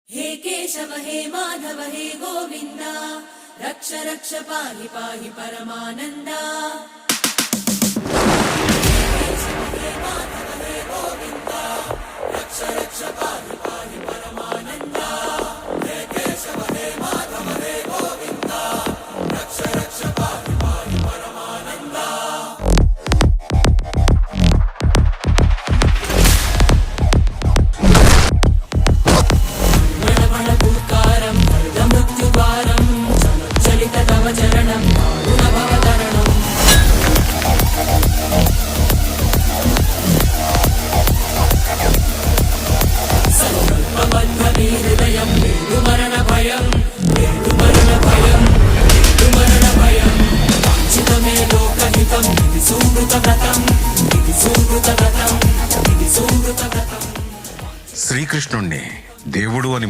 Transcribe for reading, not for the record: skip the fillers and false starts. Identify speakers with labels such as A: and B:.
A: हे केशव हे माधव हे गोविन्द रक्ष रक्ष पाहि पाहि परमानन्दा। हे केशव हे माधव हे गोविन्द रक्ष रक्ष पाहि पाहि परमानन्दा। हे केशव हे माधव हे गोविन्द रक्ष रक्ष पाहि पाहि परमानन्दा। చరణం భవతరణం సంకల్పబద్ధ హృదయం మరణ భయం మరణ భయం మరణ భయం వాంఛితమే లోకహితం ఇది సుకృత వ్రతం ఇది సుకృత వ్రతం ఇది సుకృత వ్రతం.
B: శ్రీకృష్ణుణ్ణి దేవుడు అని